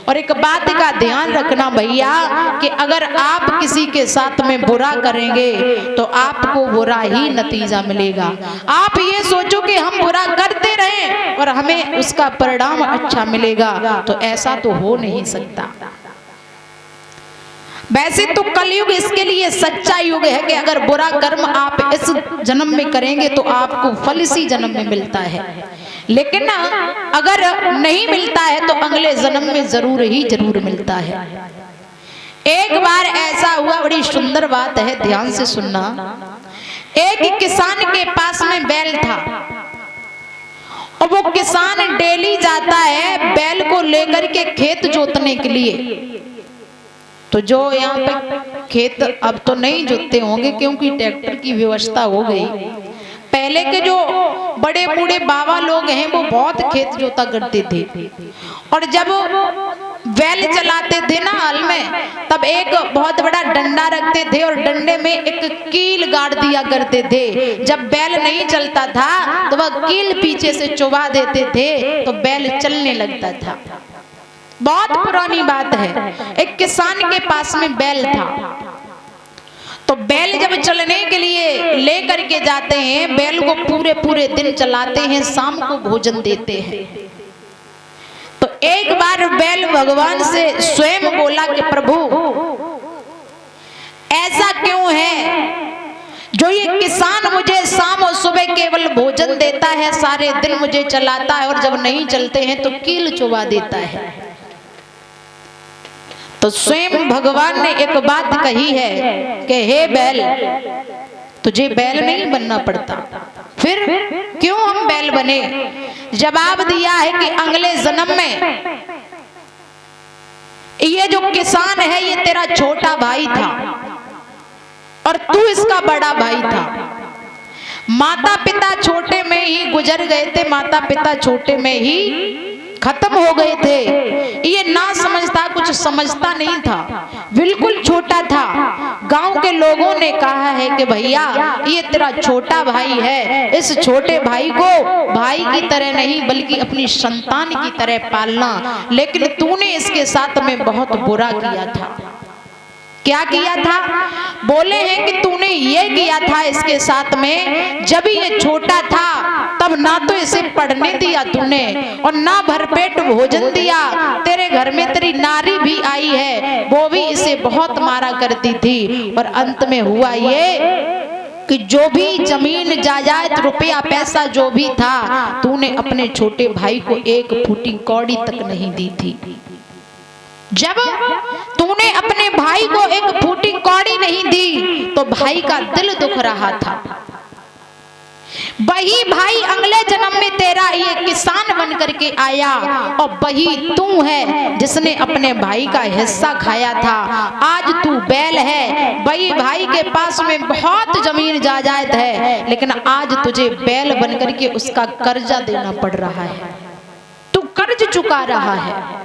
और एक बात का ध्यान रखना भैया कि अगर आप किसी के साथ में बुरा करेंगे तो आपको बुरा ही नतीजा मिलेगा। आप ये सोचो कि हम बुरा करते रहें और हमें उसका परिणाम अच्छा मिलेगा, तो ऐसा तो हो नहीं सकता। वैसे तो कलयुग इसके लिए सच्चा युग है कि अगर बुरा कर्म आप इस जन्म में करेंगे तो आपको फल इसी जन्म में मिलता है, लेकिन अगर नहीं मिलता है तो अगले जन्म में जरूर मिलता है। एक बार ऐसा हुआ, बड़ी सुंदर बात है, ध्यान से सुनना। एक किसान के पास में बैल था और वो किसान डेली जाता है बैल को लेकर के खेत जोतने के लिए। तो जो यहाँ पे खेत अब तो नहीं जोतते होंगे क्योंकि ट्रैक्टर की व्यवस्था हो गई। पहले के जो बड़े बूढ़े बाबा लोग हैं वो बहुत खेत जोता करते थे, और जब बैल चलाते थे ना हल में, तब एक बहुत बड़ा डंडा रखते थे और डंडे में एक कील गाड़ दिया करते थे। जब बैल नहीं चलता था तो वह कील पीछे से चुबा देते थे तो बैल चलने लगता था। बहुत पुरानी बात है। एक किसान के पास में बैल था, तो बैल जब चलने के लिए ले करके जाते हैं, बैल को पूरे दिन चलाते हैं, शाम को भोजन देते हैं। तो एक बार बैल भगवान से स्वयं बोला कि प्रभु ऐसा क्यों है जो ये किसान मुझे शाम और सुबह केवल भोजन देता है, सारे दिन मुझे चलाता है, और जब नहीं चलते हैं तो कील चुबा देता है। तो स्वयं भगवान ने एक बात कही है कि हे बैल, तुझे बैल नहीं बनना पड़ता। फिर क्यों हम बैल बने? जवाब दिया है कि अगले जन्म में ये जो किसान है ये तेरा छोटा भाई था और तू इसका बड़ा भाई था। माता पिता छोटे में ही गुजर गए थे, माता पिता छोटे में ही खत्म हो गए थे। ये ना समझता, कुछ समझता नहीं था, बिल्कुल छोटा था। गांव के लोगों ने कहा है कि भैया ये तेरा छोटा भाई है, इस छोटे भाई को भाई की तरह नहीं बल्कि अपनी संतान की तरह पालना, लेकिन तूने इसके साथ में बहुत बुरा किया था। क्या किया था? बोले हैं कि तूने ये किया था इसके साथ में, जब ये छोटा था तब ना तो इसे पढ़ने दिया तूने और ना भरपेट भोजन दिया। तेरे घर में तेरी नारी भी आई है, वो भी इसे बहुत मारा करती थी, और अंत में हुआ ये कि जो भी जमीन जायदाद रुपया पैसा जो भी था तूने अपने छोटे भाई को एक फूटी कौड़ी तक नहीं दी थी। जब तूने अपने भाई को एक फूटी कौड़ी नहीं दी तो भाई का दिल दुख रहा था। वही भाई अगले जन्म में तेरा ये किसान बन करके आया, और वही तू है जिसने अपने भाई का हिस्सा खाया था। आज तू बैल है, वही भाई के पास में बहुत जमीन जायदाद है, लेकिन आज तुझे बैल बन करके उसका कर्जा देना पड़ रहा है, तू कर्ज चुका रहा है।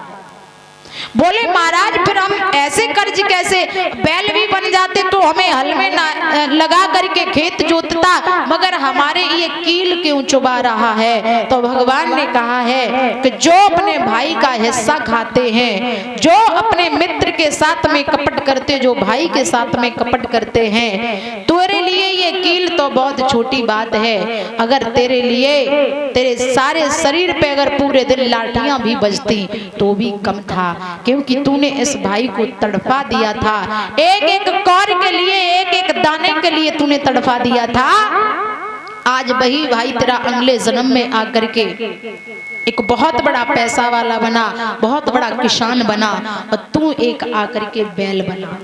बोले महाराज फिर हम ऐसे कर्ज कैसे, बैल भी बन जाते तो हमें हल में लगा करके खेत जोतता, मगर हमारे ये कील क्यों चुबा रहा है? तो भगवान ने कहा है कि जो अपने भाई का हिस्सा खाते हैं, जो अपने मित्र के साथ में कपट करते, जो भाई के साथ में कपट करते हैं, तेरे लिए ये कील तो बहुत छोटी बात है। अगर तेरे लिए तेरे सारे शरीर पे अगर पूरे दिन लाठियां भी बजती तो भी कम था, क्योंकि तूने इस भाई को तड़पा दिया था। एक एक कौर के लिए, एक एक दाने के लिए तूने तड़पा दिया था। आज वही भाई तेरा अगले जन्म में आकर के एक बहुत बड़ा पैसा वाला बना, बहुत बड़ा किसान बना, और तू एक आकर के बैल बना।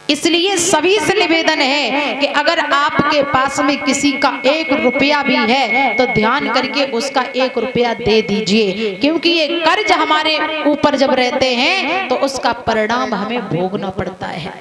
इसलिए सभी से निवेदन है कि अगर आपके पास में किसी का 1 रुपया भी है तो ध्यान करके उसका 1 रुपया दे दीजिए, क्योंकि ये कर्ज हमारे ऊपर जब रहते हैं तो उसका परिणाम हमें भोगना पड़ता है।